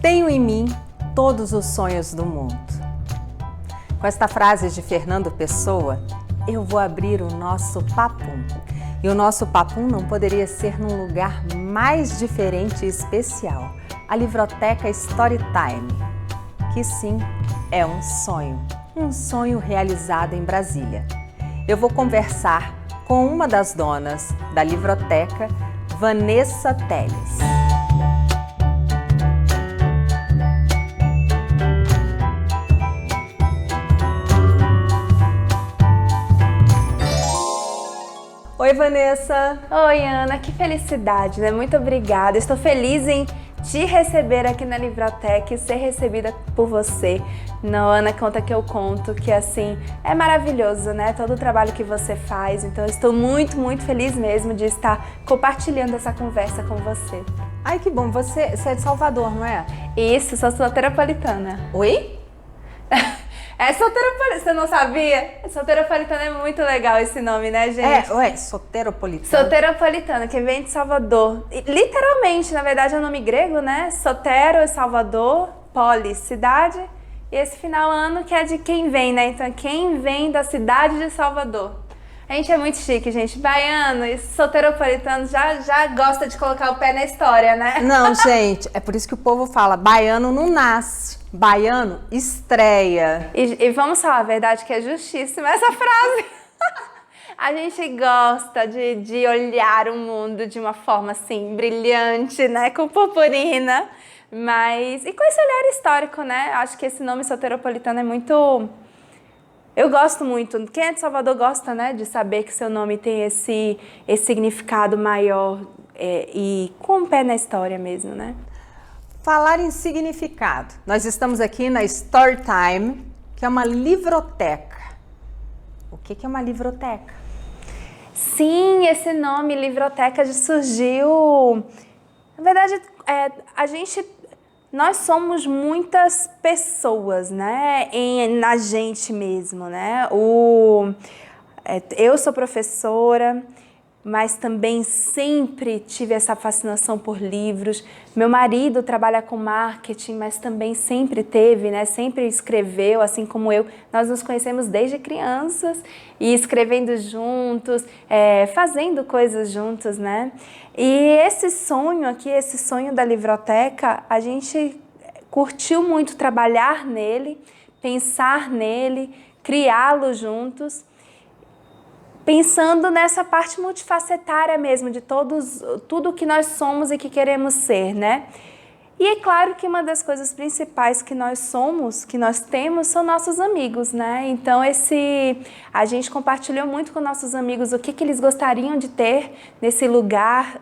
Tenho em mim todos os sonhos do mundo. Com esta frase de Fernando Pessoa, eu vou abrir o nosso papum. E o nosso papum não poderia ser num lugar mais diferente e especial, a Livroteca Storytime, que sim, é um sonho realizado em Brasília. Eu vou conversar com uma das donas da Livroteca, Vanessa Teles. Oi, Vanessa! Oi, Ana, que felicidade, né? Muito obrigada. Estou feliz em te receber aqui na Livroteca e ser recebida por você. Não, Ana, conta que eu conto, que assim, é maravilhoso, né? Todo o trabalho que você faz. Então, eu estou muito, muito feliz mesmo de estar compartilhando essa conversa com você. Ai, que bom! Você é de Salvador, não é? Isso, sou soteropolitana. Oi? É soteropolitana, você não sabia? Soteropolitana é muito legal esse nome, né, gente? Soteropolitana. Soteropolitana, que vem de Salvador. E, literalmente, na verdade, é um nome grego, né? Sotero é Salvador, polis, cidade. E esse final ano que é de quem vem, né? Então, quem vem da cidade de Salvador. A gente é muito chique, gente. Baiano e soteropolitano já gosta de colocar o pé na história, né? Não, gente, é por isso que o povo fala, baiano não nasce, baiano estreia. E vamos falar a verdade que é justíssima essa frase. A gente gosta de olhar o mundo de uma forma assim, brilhante, né? Com purpurina. E com esse olhar histórico, né? Acho que esse nome soteropolitano é muito... Eu gosto muito. Quem é de Salvador gosta, né? De saber que seu nome tem esse significado maior e com o pé na história mesmo, né? Falar em significado. Nós estamos aqui na Storytime, que é uma livroteca. O que é uma livroteca? Sim, esse nome livroteca surgiu... Na verdade, nós somos muitas pessoas, né? Na gente mesmo, né? Eu sou professora, mas também sempre tive essa fascinação por livros. Meu marido trabalha com marketing, mas também sempre teve, né? Sempre escreveu, assim como eu. Nós nos conhecemos desde crianças e escrevendo juntos, fazendo coisas juntos, né? E esse sonho aqui, esse sonho da livroteca, a gente curtiu muito trabalhar nele, pensar nele, criá-lo juntos, pensando nessa parte multifacetária mesmo de tudo que nós somos e que queremos ser, né? E é claro que uma das coisas principais que nós somos, que nós temos, são nossos amigos, né? Então a gente compartilhou muito com nossos amigos o que eles gostariam de ter nesse lugar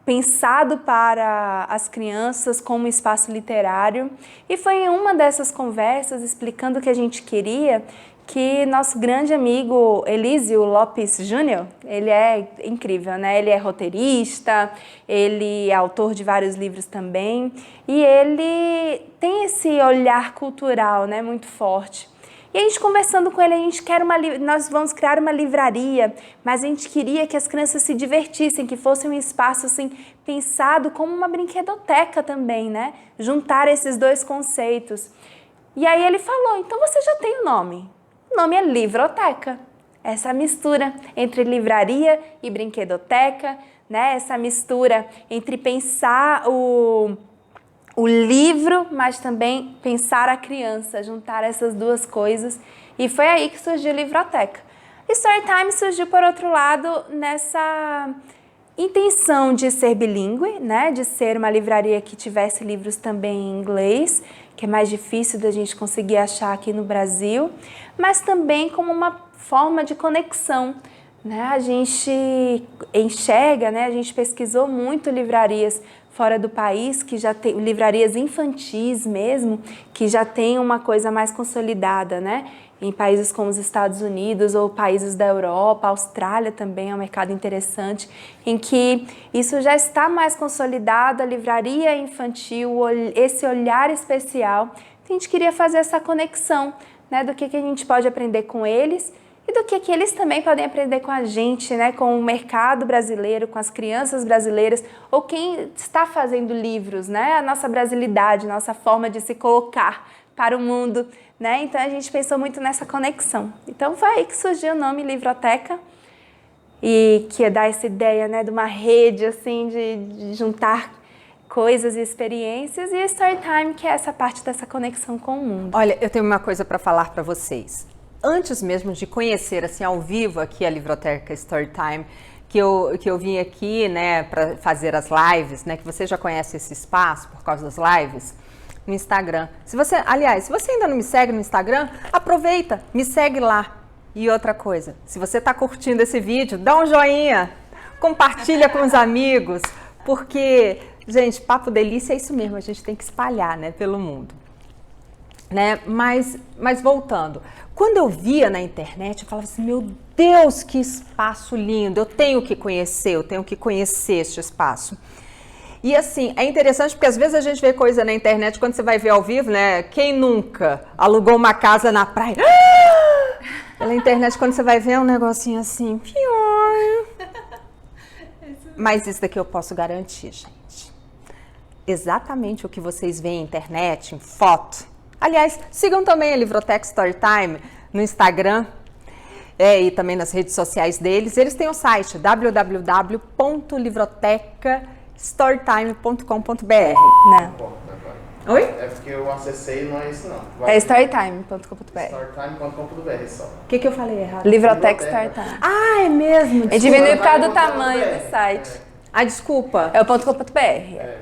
pensado para as crianças como espaço literário. E foi em uma dessas conversas, explicando o que a gente queria, que nosso grande amigo Elísio Lopes Júnior, ele é incrível, né? Ele é roteirista, ele é autor de vários livros também, e ele tem esse olhar cultural, né, muito forte. E a gente conversando com ele, nós vamos criar uma livraria, mas a gente queria que as crianças se divertissem, que fosse um espaço assim, pensado como uma brinquedoteca também, né? Juntar esses dois conceitos. E aí ele falou, então você já tem o nome. O nome é Livroteca. Essa mistura entre livraria e brinquedoteca, né? Essa mistura entre pensar o livro, mas também pensar a criança, juntar essas duas coisas. E foi aí que surgiu a Livroteca. E Storytime surgiu, por outro lado, nessa intenção de ser bilíngue, né? De ser uma livraria que tivesse livros também em inglês, que é mais difícil da gente conseguir achar aqui no Brasil, mas também como uma forma de conexão, né? A gente enxerga, né? A gente pesquisou muito livrarias fora do país, que já tem livrarias infantis mesmo, que já tem uma coisa mais consolidada, né? Em países como os Estados Unidos ou países da Europa, a Austrália também é um mercado interessante, em que isso já está mais consolidado, a livraria infantil, esse olhar especial. A gente queria fazer essa conexão, né, do que a gente pode aprender com eles e do que eles também podem aprender com a gente, né? Com o mercado brasileiro, com as crianças brasileiras, ou quem está fazendo livros, né? A nossa brasilidade, nossa forma de se colocar para o mundo, né? Então a gente pensou muito nessa conexão. Então foi aí que surgiu o nome Livroteca, e que é dar essa ideia, né, de uma rede assim de juntar coisas e experiências, e Storytime, que é essa parte dessa conexão com o mundo. Olha, eu tenho uma coisa para falar para vocês. Antes mesmo de conhecer assim ao vivo aqui a Livroteca Storytime, que eu vim aqui, né, para fazer as lives, né, que você já conhece esse espaço por causa das lives no Instagram. Se você ainda não me segue no Instagram, aproveita, me segue lá. E outra coisa, se você está curtindo esse vídeo, dá um joinha, compartilha com os amigos, porque, gente, papo delícia é isso mesmo, a gente tem que espalhar, né, pelo mundo. Né? Mas voltando, quando eu via na internet, eu falava assim, meu Deus, que espaço lindo, eu tenho que conhecer este espaço. E assim, é interessante porque às vezes a gente vê coisa na internet, quando você vai ver ao vivo, né? Quem nunca alugou uma casa na praia? Na internet, quando você vai ver um negocinho assim, pior. Mas isso daqui eu posso garantir, gente. Exatamente o que vocês veem na internet, em foto. Aliás, sigam também a Livroteca Storytime no Instagram e também nas redes sociais deles. Eles têm o site www.livrotecastorytime.com.br. Né? Oi? É porque eu acessei e não é isso não. É storytime.com.br. Storytime.com.br só. O que eu falei errado? Livroteca Storytime. Ah, é mesmo? É diminuir por causa do tamanho do site. Ah, desculpa. É o .com.br.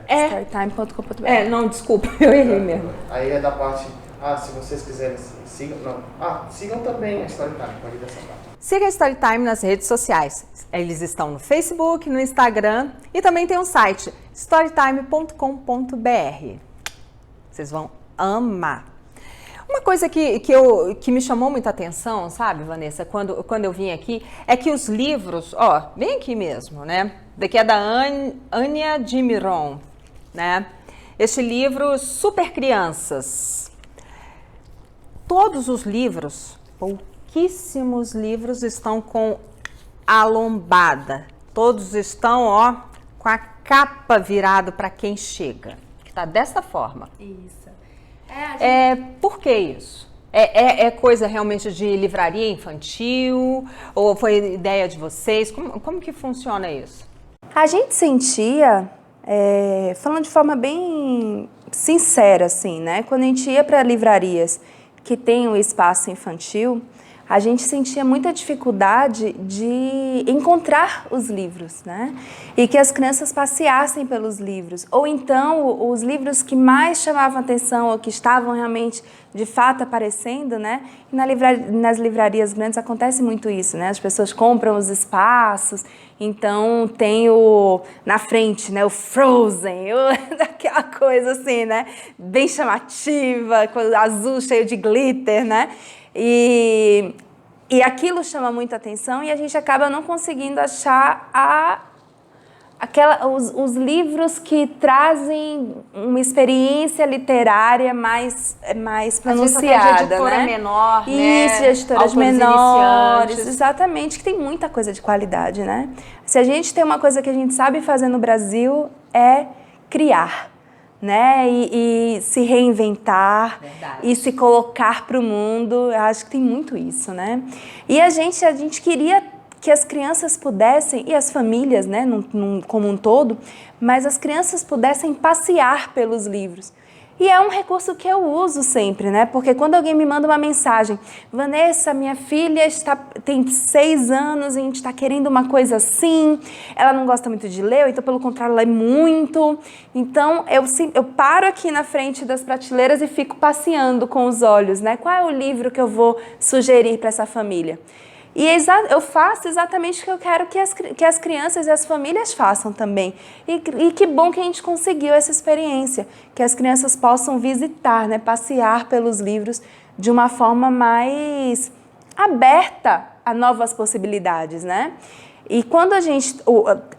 É. Storytime.com.br. Não, desculpa, eu errei mesmo. Aí é da parte, se vocês quiserem, sigam, sigam também a Storytime, pode ir dessa parte. Siga a Storytime nas redes sociais. Eles estão no Facebook, no Instagram e também tem um site, storytime.com.br. Vocês vão amar. Uma coisa que me chamou muita atenção, sabe, Vanessa, quando eu vim aqui, é que os livros, bem aqui mesmo, né? Daqui é da Ania de Miron, né? Este livro, Super Crianças. Todos os livros, pouquíssimos livros estão com a lombada. Todos estão, com a capa virado para quem chega. Que tá dessa forma. Isso. Por que isso? É coisa realmente de livraria infantil? Ou foi ideia de vocês? Como que funciona isso? A gente sentia, falando de forma bem sincera, assim, né? Quando a gente ia para livrarias que tem um espaço infantil, a gente sentia muita dificuldade de encontrar os livros, né? E que as crianças passeassem pelos livros. Ou então, os livros que mais chamavam atenção, ou que estavam realmente, de fato, aparecendo, né? E nas livrarias grandes acontece muito isso, né? As pessoas compram os espaços, então tem na frente, né? O Frozen, aquela coisa assim, né? Bem chamativa, azul cheio de glitter, né? E aquilo chama muita atenção e a gente acaba não conseguindo achar os livros que trazem uma experiência literária mais pronunciada, de editora menor, Isso, né? editoras menores, exatamente, que tem muita coisa de qualidade, né? Se a gente tem uma coisa que a gente sabe fazer no Brasil é criar, né? E se reinventar. Verdade. E se colocar para o mundo. Eu acho que tem muito isso, né? E a gente queria que as crianças pudessem, e as famílias, né, como um todo, mas as crianças pudessem passear pelos livros. E é um recurso que eu uso sempre, né? Porque quando alguém me manda uma mensagem, Vanessa, minha filha tem 6 anos, a gente está querendo uma coisa assim, ela não gosta muito de ler, então pelo contrário, lê muito. Então eu paro aqui na frente das prateleiras e fico passeando com os olhos, né? Qual é o livro que eu vou sugerir para essa família? E eu faço exatamente o que eu quero que as crianças e as famílias façam também. E que bom que a gente conseguiu essa experiência, que as crianças possam visitar, né, passear pelos livros de uma forma mais aberta a novas possibilidades, né? E quando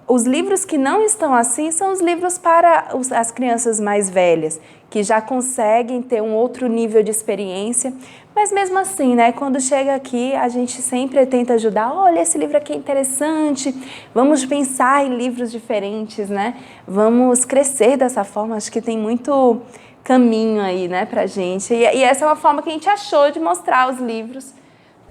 os livros que não estão assim são os livros para as crianças mais velhas, que já conseguem ter um outro nível de experiência, mas mesmo assim, né, quando chega aqui, a gente sempre tenta ajudar, olha, esse livro aqui é interessante, vamos pensar em livros diferentes, né, vamos crescer dessa forma, acho que tem muito caminho aí, né, pra gente, e essa é uma forma que a gente achou de mostrar os livros.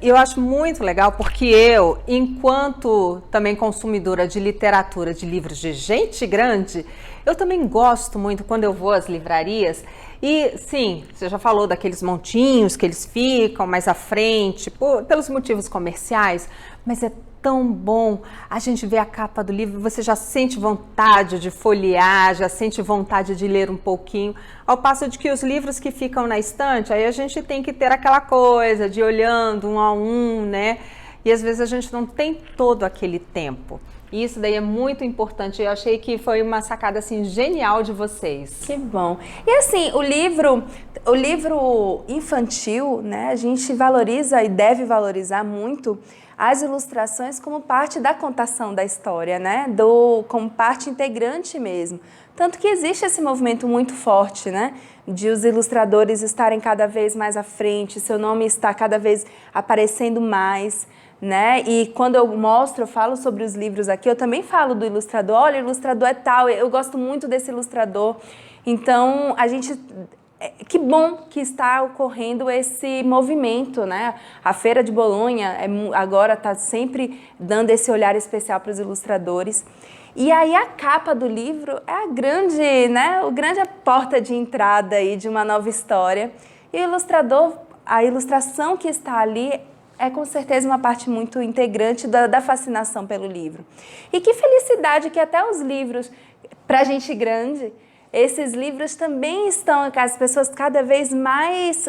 E eu acho muito legal porque eu, enquanto também consumidora de literatura, de livros de gente grande, eu também gosto muito quando eu vou às livrarias e, sim, você já falou daqueles montinhos que eles ficam mais à frente, pelos motivos comerciais, mas é tão bom a gente ver a capa do livro, você já sente vontade de folhear, já sente vontade de ler um pouquinho, ao passo de que os livros que ficam na estante, aí a gente tem que ter aquela coisa de ir olhando um a um, né? E às vezes a gente não tem todo aquele tempo. E isso daí é muito importante. Eu achei que foi uma sacada assim genial de vocês. Que bom. E assim, o livro infantil, né? A gente valoriza e deve valorizar muito as ilustrações como parte da contação da história, né? Como parte integrante mesmo. Tanto que existe esse movimento muito forte, né? De os ilustradores estarem cada vez mais à frente, seu nome está cada vez aparecendo mais, né? E quando eu falo sobre os livros aqui, eu também falo do ilustrador. Olha, o ilustrador é tal, eu gosto muito desse ilustrador. Então, que bom que está ocorrendo esse movimento, né? A Feira de Bolonha agora está sempre dando esse olhar especial para os ilustradores. E aí a capa do livro é a grande porta de entrada aí de uma nova história. E a ilustração que está ali é com certeza uma parte muito integrante da fascinação pelo livro. E que felicidade que até os livros, para gente grande, esses livros também estão, as pessoas cada vez mais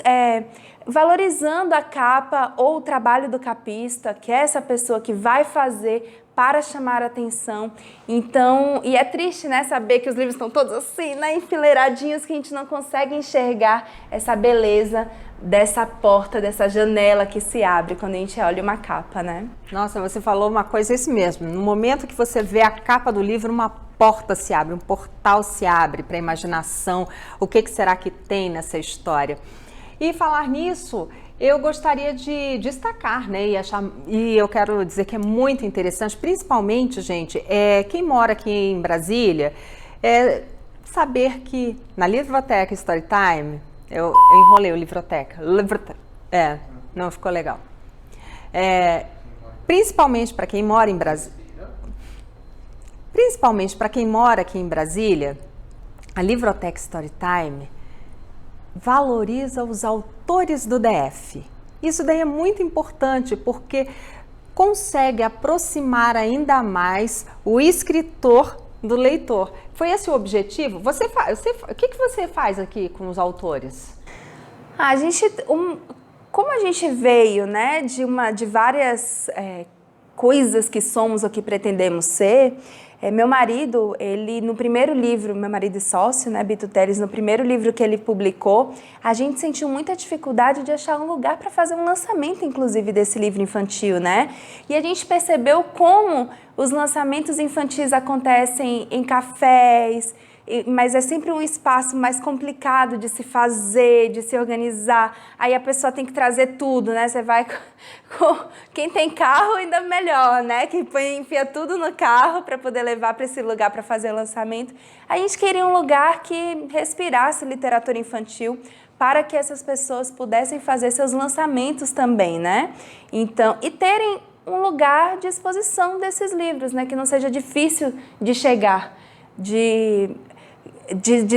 valorizando a capa ou o trabalho do capista, que é essa pessoa que vai fazer para chamar a atenção. Então, e é triste, né, saber que os livros estão todos assim, né, enfileiradinhos, que a gente não consegue enxergar essa beleza dessa porta, dessa janela que se abre quando a gente olha uma capa, né? Nossa, você falou uma coisa, isso mesmo. No momento que você vê a capa do livro, uma porta se abre, um portal se abre para a imaginação. O que será que tem nessa história? E falar nisso, eu gostaria de destacar, né? E eu quero dizer que é muito interessante, principalmente, gente, quem mora aqui em Brasília, saber que na Livroteca Storytime, eu enrolei o Livroteca. Não ficou legal. Principalmente para quem mora em Brasília. Principalmente para quem mora aqui em Brasília, a Livroteca Storytime valoriza os autores do DF. Isso daí é muito importante porque consegue aproximar ainda mais o escritor do leitor. Foi esse o objetivo? O que você faz aqui com os autores? Como a gente veio, né, de várias coisas que somos ou que pretendemos ser, meu marido, ele no primeiro livro, meu marido e sócio, né, Bito Teles, no primeiro livro que ele publicou, a gente sentiu muita dificuldade de achar um lugar para fazer um lançamento, inclusive, desse livro infantil, né? E a gente percebeu como os lançamentos infantis acontecem em cafés, mas é sempre um espaço mais complicado de se fazer, de se organizar. Aí a pessoa tem que trazer tudo, né? Você vai com quem tem carro, ainda melhor, né? Que enfia tudo no carro para poder levar para esse lugar para fazer o lançamento. A gente queria um lugar que respirasse literatura infantil para que essas pessoas pudessem fazer seus lançamentos também, né? Então, e terem um lugar de exposição desses livros, né? Que não seja difícil de chegar, de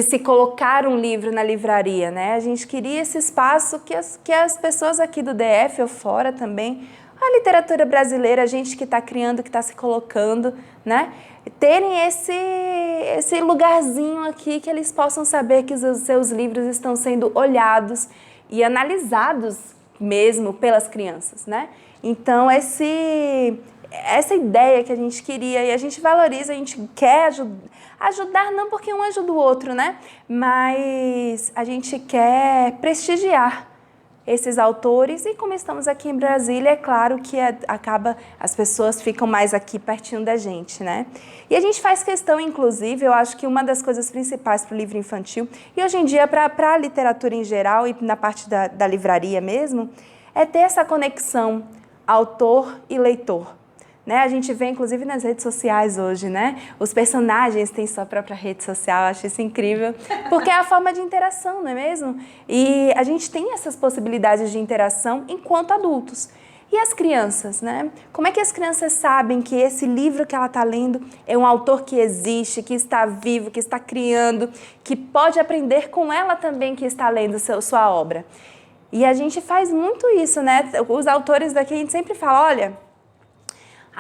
se colocar um livro na livraria, né? A gente queria esse espaço que as pessoas aqui do DF ou fora também, a literatura brasileira, a gente que está criando, que está se colocando, né? Terem esse lugarzinho aqui que eles possam saber que os seus livros estão sendo olhados e analisados mesmo pelas crianças, né? Então, essa ideia que a gente queria e a gente valoriza, a gente quer ajudar não porque um ajuda o outro, né? Mas a gente quer prestigiar esses autores, e como estamos aqui em Brasília, é claro que as pessoas ficam mais aqui pertinho da gente, né? E a gente faz questão, inclusive, eu acho que uma das coisas principais para o livro infantil, e hoje em dia para a literatura em geral e na parte da livraria mesmo, é ter essa conexão autor e leitor. Né? A gente vê, inclusive, nas redes sociais hoje, né? Os personagens têm sua própria rede social, eu acho isso incrível, porque é a forma de interação, não é mesmo? E a gente tem essas possibilidades de interação enquanto adultos. E as crianças, né? Como é que as crianças sabem que esse livro que ela está lendo é um autor que existe, que está vivo, que está criando, que pode aprender com ela também que está lendo sua obra? E a gente faz muito isso, né? Os autores daqui, a gente sempre fala, olha,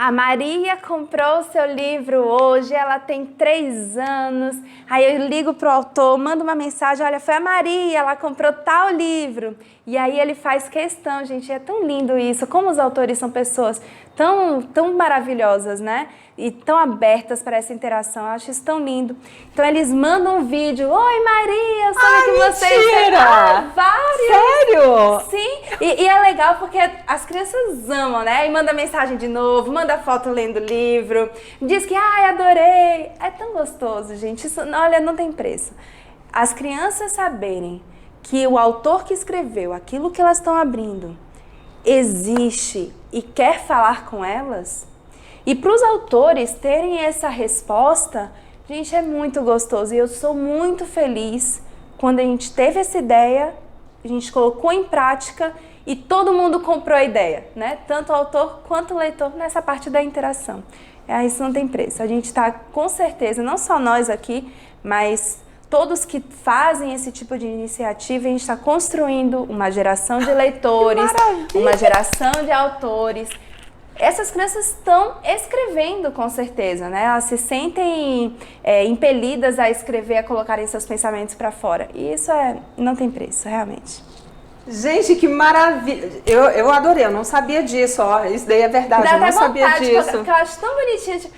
a Maria comprou o seu livro hoje, ela tem 3 anos, aí eu ligo pro autor, mando uma mensagem, olha, foi a Maria, ela comprou tal livro. E aí ele faz questão, gente, é tão lindo isso, como os autores são pessoas tão maravilhosas, né? E tão abertas para essa interação, eu acho isso tão lindo. Então eles mandam um vídeo, oi Maria, eu soube que você... Mentira! Vários! Sério? Sim, e é legal porque as crianças amam, né? E manda mensagem de novo, manda foto lendo o livro, diz que, ai, adorei. É tão gostoso, gente, isso, olha, não tem preço. As crianças saberem que o autor que escreveu aquilo que elas estão abrindo existe e quer falar com elas, e para os autores terem essa resposta, gente, é muito gostoso. E eu sou muito feliz quando a gente teve essa ideia, a gente colocou em prática e todo mundo comprou a ideia, né? Tanto o autor quanto o leitor nessa parte da interação. Isso não tem preço. A gente está, com certeza, não só nós aqui, mas todos que fazem esse tipo de iniciativa, a gente está construindo uma geração de leitores, uma geração de autores. Essas crianças estão escrevendo, com certeza, né? Elas se sentem impelidas a escrever, a colocarem seus pensamentos para fora. E isso não tem preço, realmente. Gente, que maravilha! Eu adorei, eu não sabia disso, ó. Isso daí é verdade, eu não sabia disso. Porque eu acho tão bonitinho.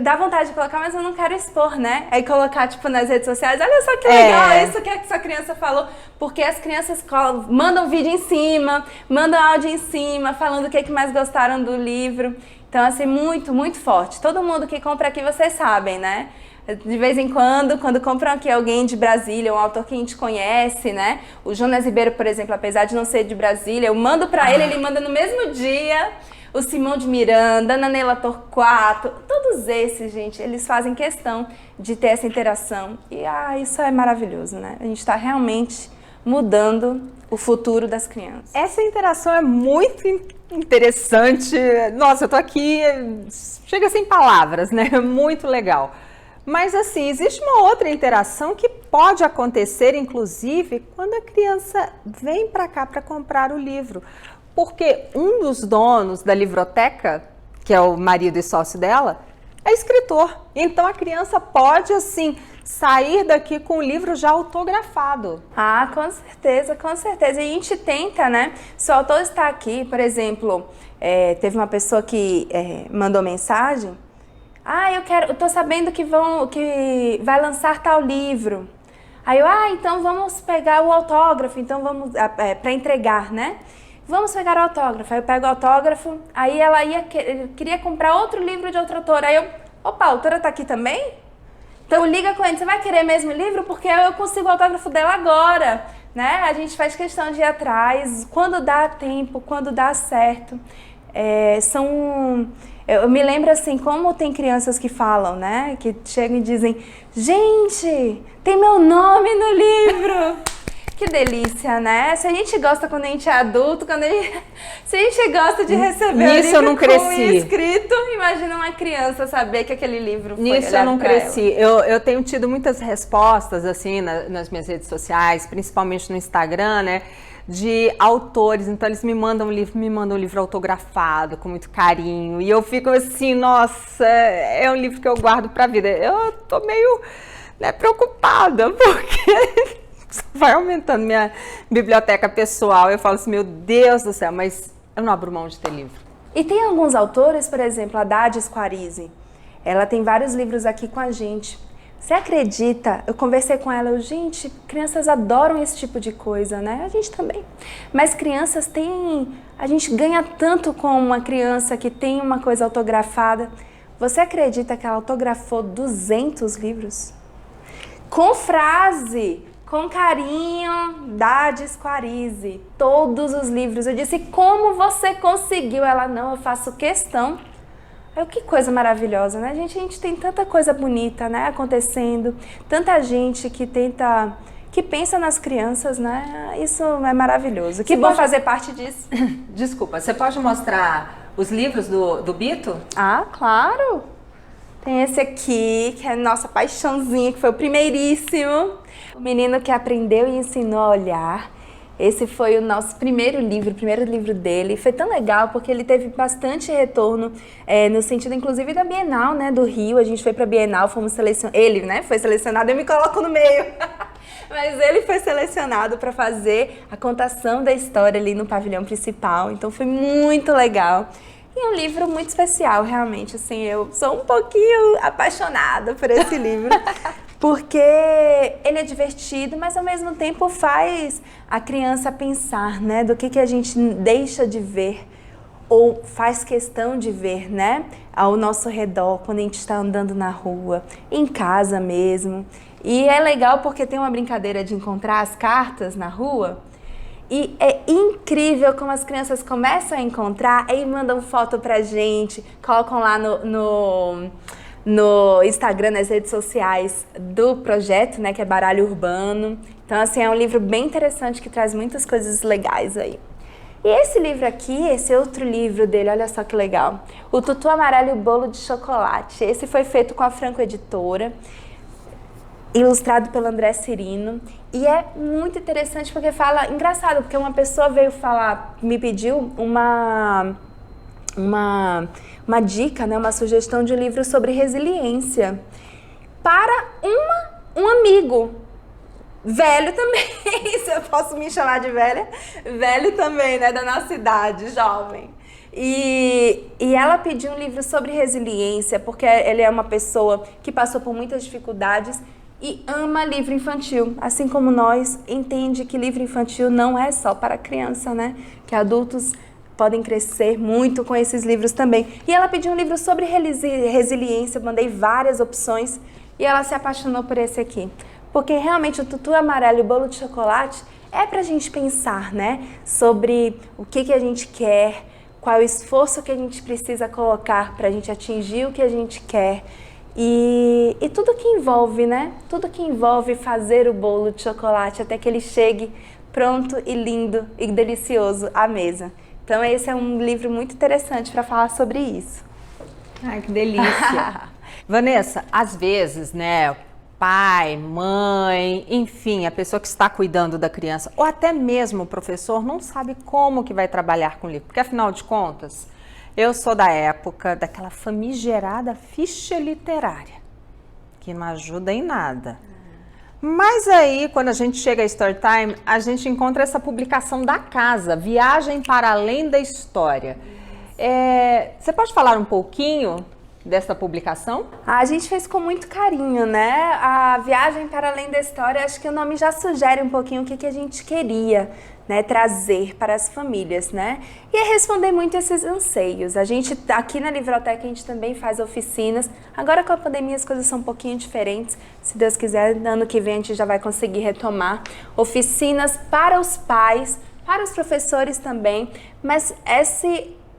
Dá vontade de colocar, mas eu não quero expor, né? Aí colocar, tipo, nas redes sociais, olha só que legal, isso que essa criança falou. Porque as crianças mandam vídeo em cima, mandam áudio em cima, falando o que mais gostaram do livro. Então, assim, muito, muito forte. Todo mundo que compra aqui, vocês sabem, né? De vez em quando compram aqui alguém de Brasília, um autor que a gente conhece, né? O Jonas Ribeiro, por exemplo, apesar de não ser de Brasília, eu mando pra ele manda no mesmo dia. O Simão de Miranda, a Nanela Torquato, todos esses, gente, eles fazem questão de ter essa interação. E isso é maravilhoso, né? A gente está realmente mudando o futuro das crianças. Essa interação é muito interessante. Nossa, eu tô aqui, chega sem palavras, né? Muito legal. Mas assim, existe uma outra interação que pode acontecer, inclusive, quando a criança vem para cá para comprar o livro. Porque um dos donos da livroteca, que é o marido e sócio dela, é escritor. Então a criança pode, assim, sair daqui com o livro já autografado. Com certeza, com certeza. E a gente tenta, né? Se o autor está aqui, por exemplo, teve uma pessoa que mandou mensagem. Eu tô sabendo que vai lançar tal livro. Aí eu, então vamos pegar o autógrafo, então vamos, para entregar, né? Vamos pegar o autógrafo. Aí eu pego o autógrafo, aí ela queria comprar outro livro de outra autora. Aí a autora tá aqui também? Então liga com ele, você vai querer mesmo o livro? Porque eu consigo o autógrafo dela agora, né? A gente faz questão de ir atrás, quando dá tempo, quando dá certo. Eu me lembro assim, como tem crianças que falam, né? Que chegam e dizem, gente, tem meu nome no livro. Que delícia, né? Se a gente gosta quando a gente é adulto, se a gente gosta de receber o livro com escrito, imagina uma criança saber que aquele livro foi Nisso eu não cresci. Eu tenho tido muitas respostas, assim, nas minhas redes sociais, principalmente no Instagram, né? De autores, então eles me mandam um livro autografado com muito carinho, e eu fico assim, nossa, é um livro que eu guardo pra vida. Eu tô meio, né, preocupada, porque vai aumentando minha biblioteca pessoal, eu falo assim, meu Deus do céu, mas eu não abro mão de ter livro. E tem alguns autores, por exemplo, a Dade Squarize, ela tem vários livros aqui com a gente, Você acredita? Eu conversei com ela, gente, crianças adoram esse tipo de coisa, né? A gente também. Mas crianças têm... A gente ganha tanto com uma criança que tem uma coisa autografada. Você acredita que ela autografou 200 livros? Com frase, com carinho da Desquarize. Todos os livros. Eu disse, como você conseguiu? Ela, não, eu faço questão. Que coisa maravilhosa, né? A gente tem tanta coisa bonita, né, acontecendo, tanta gente que pensa nas crianças, né? Isso é maravilhoso. Que bom fazer parte disso. Desculpa, você pode mostrar os livros do Bito? Ah, claro! Tem esse aqui, que é nossa paixãozinha, que foi o primeiríssimo. O menino que aprendeu e ensinou a olhar. Esse foi o nosso primeiro livro dele. Foi tão legal porque ele teve bastante retorno no sentido, inclusive, da Bienal, né, do Rio. A gente foi para a Bienal, fomos selecionados. Ele, né, foi selecionado, eu me coloco no meio. Mas ele foi selecionado para fazer a contação da história ali no pavilhão principal. Então foi muito legal. E é um livro muito especial, realmente. Assim, eu sou um pouquinho apaixonada por esse livro. Porque ele é divertido, mas ao mesmo tempo faz a criança pensar, né, do que a gente deixa de ver ou faz questão de ver, né, ao nosso redor, quando a gente está andando na rua, em casa mesmo. E é legal porque tem uma brincadeira de encontrar as cartas na rua e é incrível como as crianças começam a encontrar e mandam foto pra gente, colocam lá no Instagram, nas redes sociais do projeto, né, que é Baralho Urbano. Então, assim, é um livro bem interessante que traz muitas coisas legais aí. E esse livro aqui, esse outro livro dele, olha só que legal. O Tutu Amarelo e o Bolo de Chocolate. Esse foi feito com a Franco Editora, ilustrado pelo André Cirino. E é muito interessante porque fala... Engraçado, porque uma pessoa veio falar, me pediu uma dica, né, uma sugestão de um livro sobre resiliência para um amigo velho também, se eu posso me chamar de velha, velho também, né, da nossa idade, jovem. E ela pediu um livro sobre resiliência, porque ele é uma pessoa que passou por muitas dificuldades e ama livro infantil, assim como nós, entende que livro infantil não é só para criança, né, que adultos podem crescer muito com esses livros também. E ela pediu um livro sobre resiliência, eu mandei várias opções e ela se apaixonou por esse aqui. Porque realmente o Tutu Amarelo e o Bolo de Chocolate é pra gente pensar, né? Sobre o que a gente quer, qual é o esforço que a gente precisa colocar pra gente atingir o que a gente quer. E tudo que envolve, né? Tudo que envolve fazer o bolo de chocolate até que ele chegue pronto e lindo e delicioso à mesa. Então esse é um livro muito interessante para falar sobre isso. Ai, que delícia! Vanessa, às vezes, né, pai, mãe, enfim, a pessoa que está cuidando da criança, ou até mesmo o professor, não sabe como que vai trabalhar com o livro, porque afinal de contas, eu sou da época daquela famigerada ficha literária, que não ajuda em nada. Mas aí, quando a gente chega a Storytime, a gente encontra essa publicação da casa, Viagem para Além da História. Você pode falar um pouquinho dessa publicação? A gente fez com muito carinho, né? A Viagem para Além da História, acho que o nome já sugere um pouquinho o que a gente queria, né, trazer para as famílias, né? E é responder muito esses anseios. A gente, aqui na Livroteca, a gente também faz oficinas. Agora com a pandemia as coisas são um pouquinho diferentes. Se Deus quiser, ano que vem a gente já vai conseguir retomar oficinas para os pais, para os professores também. Mas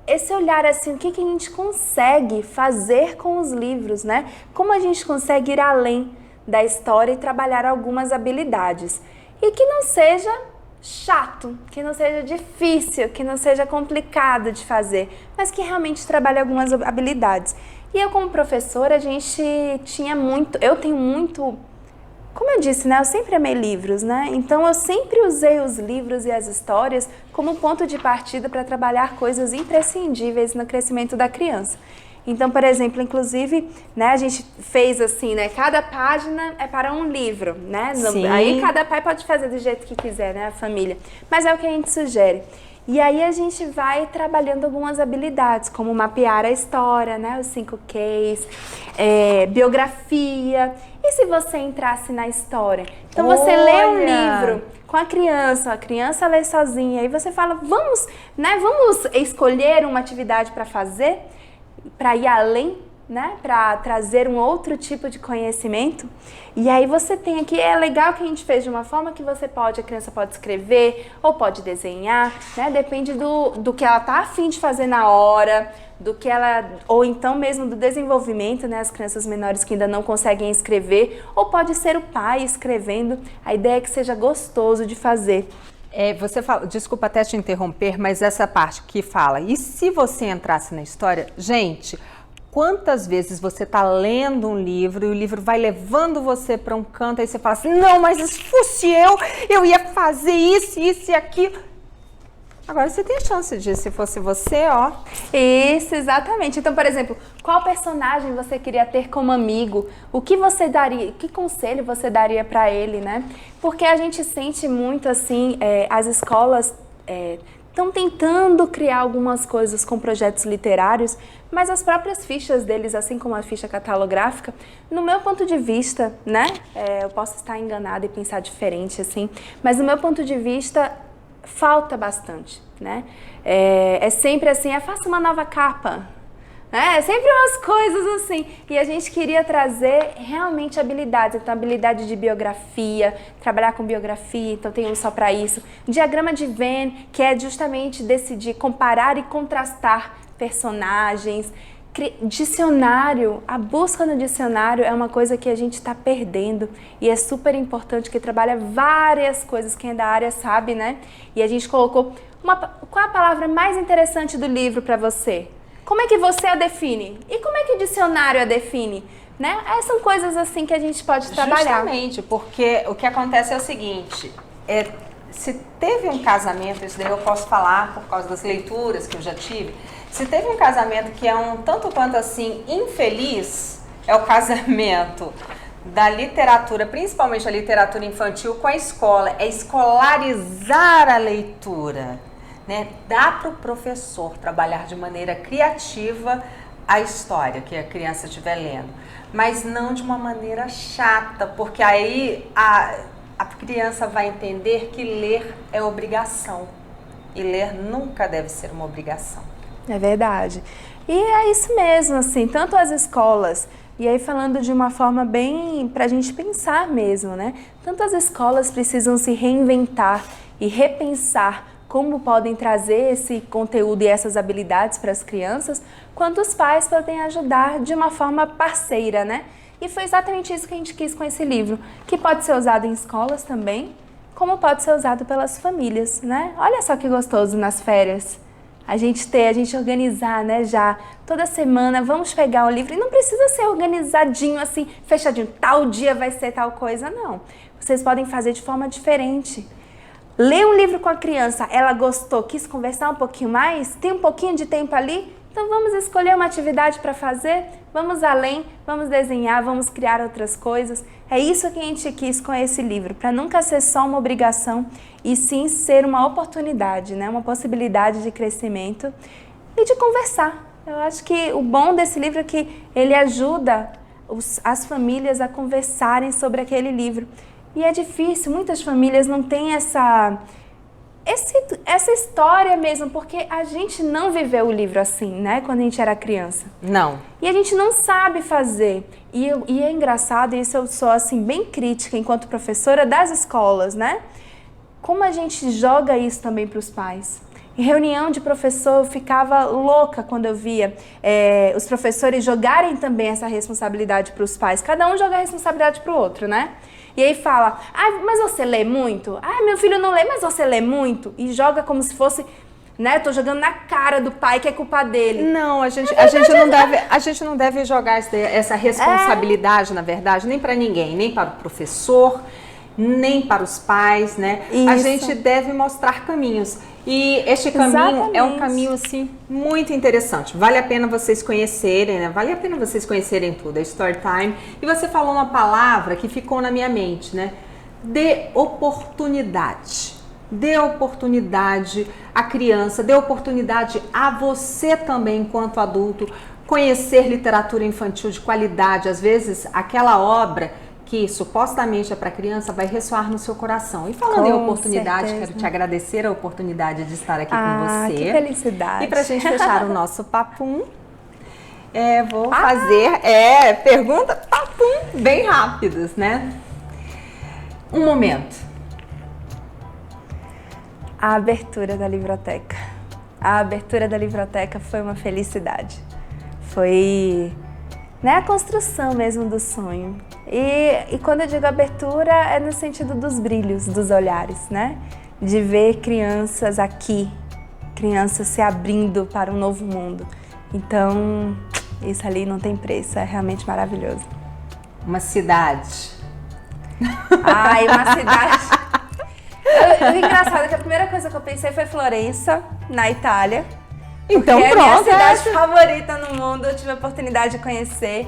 esse olhar assim, o que a gente consegue fazer com os livros, né? Como a gente consegue ir além da história e trabalhar algumas habilidades. E que não seja chato, que não seja difícil, que não seja complicado de fazer, mas que realmente trabalhe algumas habilidades. E eu como professora, eu tenho muito, como eu disse, né, eu sempre amei livros, né, então eu sempre usei os livros e as histórias como ponto de partida para trabalhar coisas imprescindíveis no crescimento da criança. Então, por exemplo, inclusive, né, a gente fez assim, né, cada página é para um livro, né? Sim. Aí cada pai pode fazer do jeito que quiser, né, a família. Mas é o que a gente sugere. E aí a gente vai trabalhando algumas habilidades, como mapear a história, né, os 5 Ks, biografia. E se você entrasse na história? Então você lê um livro com a criança lê sozinha, aí você fala, vamos escolher uma atividade para fazer, para ir além, né, para trazer um outro tipo de conhecimento. E aí você tem aqui, é legal que a gente fez de uma forma que a criança pode escrever ou pode desenhar, né, depende do que ela tá a fim de fazer na hora, ou então mesmo do desenvolvimento, né, as crianças menores que ainda não conseguem escrever, ou pode ser o pai escrevendo, a ideia é que seja gostoso de fazer. Você fala, desculpa até te interromper, mas essa parte que fala, e se você entrasse na história, gente, quantas vezes você está lendo um livro e o livro vai levando você para um canto, aí você fala assim, não, mas se fosse eu ia fazer isso e aquilo. Agora você tem a chance de, se fosse você, ó. Isso, exatamente. Então, por exemplo, qual personagem você queria ter como amigo? O que você daria, que conselho você daria para ele, né? Porque a gente sente muito assim, as escolas estão tentando criar algumas coisas com projetos literários, mas as próprias fichas deles, assim como a ficha catalográfica, no meu ponto de vista, né? Eu posso estar enganada e pensar diferente, assim, mas no meu ponto de vista, falta bastante, né? É sempre assim, faça uma nova capa, né? É sempre umas coisas assim. E a gente queria trazer realmente habilidades. Então, habilidade de biografia, trabalhar com biografia, então tem um só para isso. Diagrama de Venn, que é justamente decidir, comparar e contrastar personagens. Dicionário, a busca no dicionário é uma coisa que a gente está perdendo e é super importante, que trabalha várias coisas, quem é da área sabe, né? E a gente colocou qual a palavra mais interessante do livro para você? Como é que você a define? E como é que o dicionário a define? Né? São coisas assim que a gente pode trabalhar. Justamente, porque o que acontece é o seguinte, se teve um casamento, isso daí eu posso falar por causa das leituras que eu já tive, se teve um casamento que é um tanto quanto assim infeliz, é o casamento da literatura, principalmente a literatura infantil, com a escola, é escolarizar a leitura, né? Dá para o professor trabalhar de maneira criativa a história que a criança estiver lendo, mas não de uma maneira chata, porque aí a criança vai entender que ler é obrigação e ler nunca deve ser uma obrigação. É verdade. E é isso mesmo, assim, tanto as escolas, e aí falando de uma forma bem para a gente pensar mesmo, né? Tanto as escolas precisam se reinventar e repensar como podem trazer esse conteúdo e essas habilidades para as crianças, quanto os pais podem ajudar de uma forma parceira, né? E foi exatamente isso que a gente quis com esse livro, que pode ser usado em escolas também, como pode ser usado pelas famílias, né? Olha só que gostoso nas férias. A gente organizar, né, já toda semana, vamos pegar o livro, e não precisa ser organizadinho assim, fechadinho, tal dia vai ser tal coisa, não. Vocês podem fazer de forma diferente. Lê um livro com a criança, ela gostou, quis conversar um pouquinho mais, tem um pouquinho de tempo ali, então vamos escolher uma atividade para fazer, vamos além, vamos desenhar, vamos criar outras coisas. É isso que a gente quis com esse livro, para nunca ser só uma obrigação e sim ser uma oportunidade, né? Uma possibilidade de crescimento e de conversar. Eu acho que o bom desse livro é que ele ajuda as famílias a conversarem sobre aquele livro. E é difícil, muitas famílias não têm essa história mesmo, porque a gente não viveu o livro assim, né, quando a gente era criança. Não. E a gente não sabe fazer. E é engraçado, e isso eu sou assim bem crítica enquanto professora das escolas, né? Como a gente joga isso também para os pais. Em reunião de professor, eu ficava louca quando eu via os professores jogarem também essa responsabilidade para os pais. Cada um joga a responsabilidade para o outro, né? E aí fala, mas você lê muito? Meu filho não lê, mas você lê muito? E joga como se fosse, né? Tô jogando na cara do pai que é culpa dele. Não, a gente não deve jogar essa responsabilidade, na verdade, nem para ninguém, nem para o professor nem para os pais, né? A Isso. gente deve mostrar caminhos. E este caminho é um caminho, assim, muito interessante. Vale a pena vocês conhecerem, né? Vale a pena vocês conhecerem tudo, a Storytime. E você falou uma palavra que ficou na minha mente, né? Dê oportunidade. Dê oportunidade à criança, dê oportunidade a você também, enquanto adulto, conhecer literatura infantil de qualidade. Às vezes, aquela obra que supostamente é para criança vai ressoar no seu coração. E falando em oportunidade, quero te agradecer a oportunidade de estar aqui com você. Que felicidade. E para a gente fechar o nosso papum, vou fazer pergunta papum bem rápidas, né? Um momento. A abertura da livroteca. A abertura da livroteca foi uma felicidade. Foi, né, a construção mesmo do sonho. E quando eu digo abertura, é no sentido dos brilhos, dos olhares, né? De ver crianças aqui, crianças se abrindo para um novo mundo. Então, isso ali não tem preço, é realmente maravilhoso. Uma cidade. Uma cidade... O engraçado é que a primeira coisa que eu pensei foi Florença, na Itália. Então, porque pronto, é a minha cidade favorita no mundo, eu tive a oportunidade de conhecer.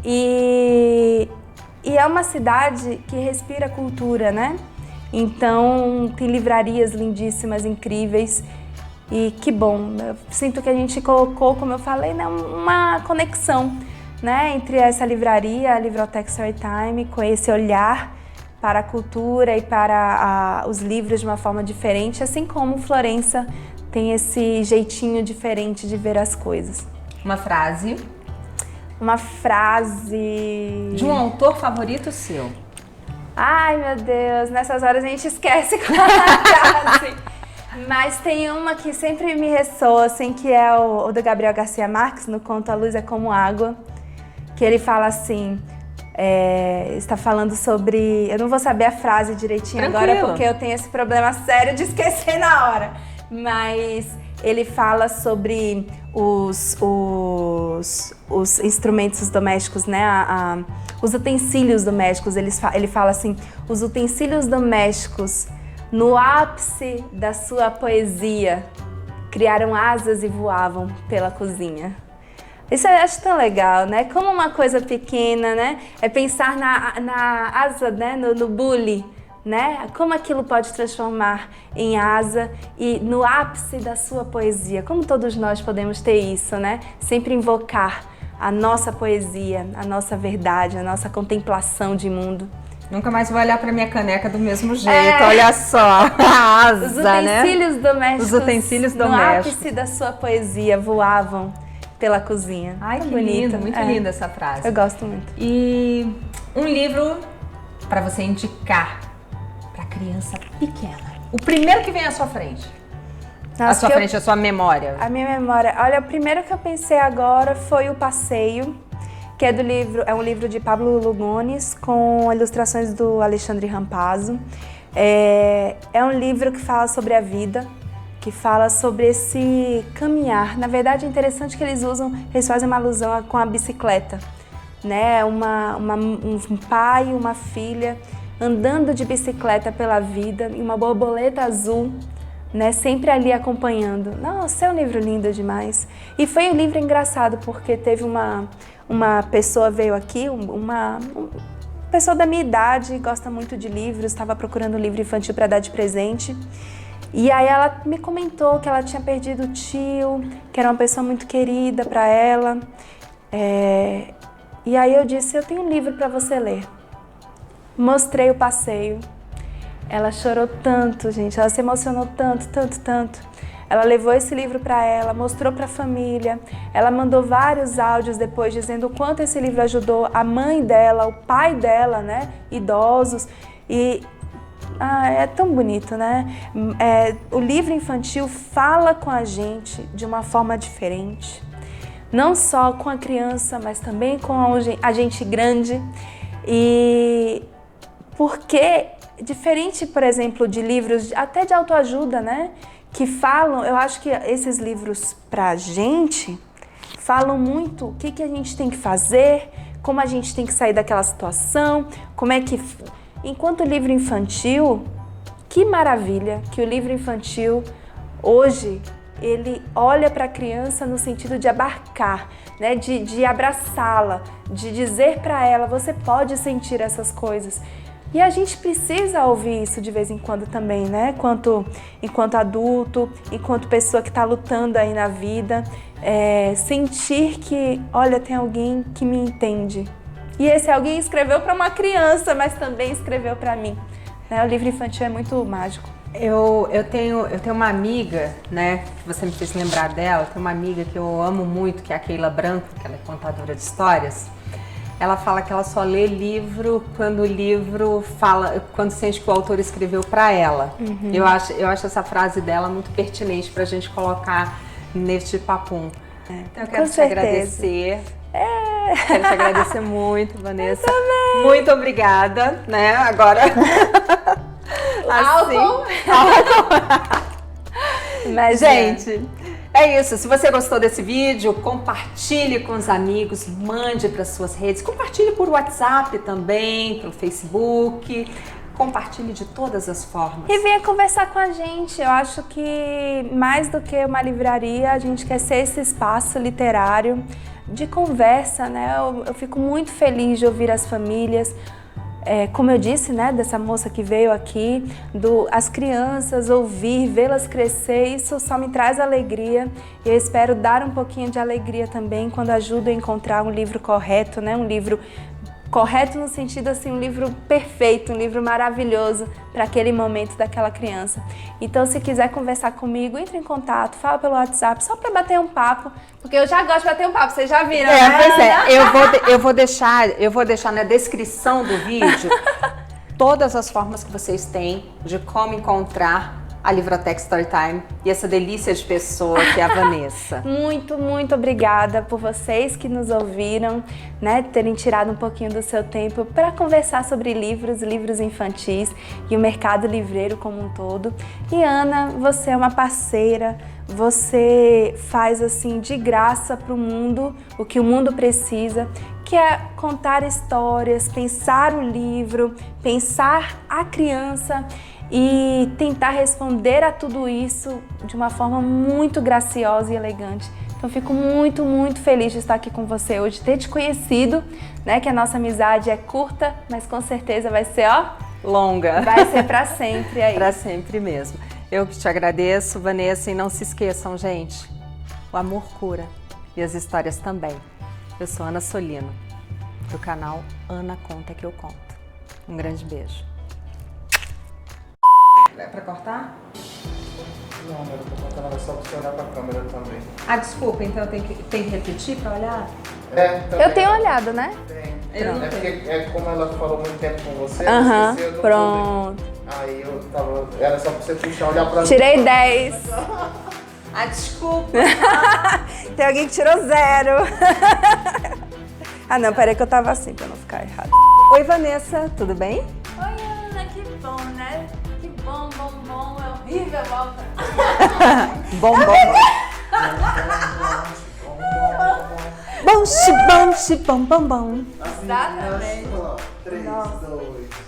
E é uma cidade que respira cultura, né? Então, tem livrarias lindíssimas, incríveis. E que bom, eu sinto que a gente colocou, como eu falei, né, uma conexão, né, entre essa livraria, a Livroteca Storytime, com esse olhar para a cultura e para os livros de uma forma diferente, assim como Florença tem esse jeitinho diferente de ver as coisas. Uma frase. Uma frase... De um autor favorito seu. Ai, meu Deus, nessas horas a gente esquece qual é a frase. Mas tem uma que sempre me ressoa, assim, que é o do Gabriel Garcia Marques, no conto A Luz é Como Água, que ele fala assim... está falando sobre... Eu não vou saber a frase direitinho Tranquilo. Agora, porque eu tenho esse problema sério de esquecer na hora. Mas ele fala sobre os instrumentos domésticos, né? Os utensílios domésticos. Ele fala assim, os utensílios domésticos, no ápice da sua poesia, criaram asas e voavam pela cozinha. Isso eu acho tão legal, né? Como uma coisa pequena, né? É pensar na asa, né? No bule, né? Como aquilo pode transformar em asa e no ápice da sua poesia. Como todos nós podemos ter isso, né? Sempre invocar a nossa poesia, a nossa verdade, a nossa contemplação de mundo. Nunca mais vou olhar para minha caneca do mesmo jeito, olha só, a asa, Os utensílios, né? domésticos, Os utensílios no domésticos. ápice da sua poesia, voavam pela cozinha. Ai, que bonito, lindo, muito linda essa frase. Eu gosto muito. E um livro para você indicar para criança pequena. O primeiro que vem à sua frente. Nossa, À sua frente, a sua memória. A minha memória. Olha, o primeiro que eu pensei agora foi O Passeio, que é um livro de Pablo Lugones com ilustrações do Alexandre Rampazzo. É um livro que fala sobre a vida, que fala sobre esse caminhar. Na verdade, é interessante que eles fazem uma alusão com a bicicleta, né? Um pai e uma filha andando de bicicleta pela vida e uma borboleta azul, né? Sempre ali acompanhando. Nossa, é um livro lindo demais. E foi um livro engraçado, porque teve uma pessoa veio aqui, uma pessoa da minha idade, gosta muito de livros, estava procurando um livro infantil para dar de presente. E aí ela me comentou que ela tinha perdido o tio, que era uma pessoa muito querida para ela. E aí eu disse, eu tenho um livro para você ler. Mostrei O Passeio. Ela chorou tanto, gente, ela se emocionou tanto, tanto, tanto. Ela levou esse livro para ela, mostrou para a família. Ela mandou vários áudios depois dizendo o quanto esse livro ajudou a mãe dela, o pai dela, né, idosos. E é tão bonito, né? O livro infantil fala com a gente de uma forma diferente. Não só com a criança, mas também com a gente grande. E porque, diferente, por exemplo, de livros até de autoajuda, né? Que falam, eu acho que esses livros pra gente falam muito o que a gente tem que fazer, como a gente tem que sair daquela situação, como é que... Enquanto livro infantil, que maravilha que o livro infantil hoje ele olha para a criança no sentido de abarcar, né? de abraçá-la, de dizer para ela, você pode sentir essas coisas. E a gente precisa ouvir isso de vez em quando também, né? Enquanto adulto, enquanto pessoa que está lutando aí na vida, sentir que, olha, tem alguém que me entende. E esse alguém escreveu para uma criança, mas também escreveu para mim. O livro infantil é muito mágico. Eu tenho uma amiga, né, que você me fez lembrar dela, tem uma amiga que eu amo muito, que é a Keila Branco, que ela é contadora de histórias. Ela fala que ela só lê livro quando o livro fala, quando sente que o autor escreveu para ela. Uhum. Eu acho essa frase dela muito pertinente para a gente colocar neste papum. Então eu quero te agradecer. Quero te agradecer muito, Vanessa. Muito obrigada, né? Agora. Álcool. Mas, gente, é isso. Se você gostou desse vídeo, compartilhe com os amigos, mande para suas redes, compartilhe por WhatsApp também, pelo Facebook, compartilhe de todas as formas. E venha conversar com a gente. Eu acho que mais do que uma livraria, a gente quer ser esse espaço literário de conversa, né? Eu fico muito feliz de ouvir as famílias. Como eu disse, né, dessa moça que veio aqui, as crianças, ouvir, vê-las crescer, isso só me traz alegria. E eu espero dar um pouquinho de alegria também quando ajudo a encontrar um livro correto, né, um livro correto no sentido assim, um livro perfeito, um livro maravilhoso para aquele momento daquela criança. Então, se quiser conversar comigo, entre em contato, fala pelo WhatsApp, só para bater um papo, porque eu já gosto de bater um papo, vocês já viram, né? Pois é, eu vou deixar na descrição do vídeo todas as formas que vocês têm de como encontrar a Livroteca Storytime e essa delícia de pessoa que é a Vanessa. Muito, muito obrigada por vocês que nos ouviram, né, terem tirado um pouquinho do seu tempo para conversar sobre livros infantis e o mercado livreiro como um todo. E Ana, você é uma parceira, você faz assim de graça para o mundo o que o mundo precisa, que é contar histórias, pensar o livro, pensar a criança e tentar responder a tudo isso de uma forma muito graciosa e elegante. Então, fico muito, muito feliz de estar aqui com você hoje, ter te conhecido, né? Que a nossa amizade é curta, mas com certeza vai ser, longa. Vai ser para sempre aí. Para sempre mesmo. Eu que te agradeço, Vanessa, e não se esqueçam, gente, o amor cura e as histórias também. Eu sou Ana Solino, do canal Ana Conta Que Eu Conto. Um grande beijo. É pra cortar? Não, eu tô contando só pra você olhar pra câmera também. Ah, desculpa, então tem que repetir pra olhar? Eu tenho olhado, né? Tem. Porque como ela falou muito tempo com você, Aham, esqueceu do pronto. público. Aí eu tava... Era só pra você puxar, olhar pra mim. Tirei 10. Ah, desculpa. Tem alguém que tirou 0. Ah, não, peraí que eu tava assim, pra não ficar errado. Oi, Vanessa, tudo bem? Oi, Ana, que bom, né? Que bom, é horrível, volta. Bom. Bom, bom. Exatamente. 3, 2...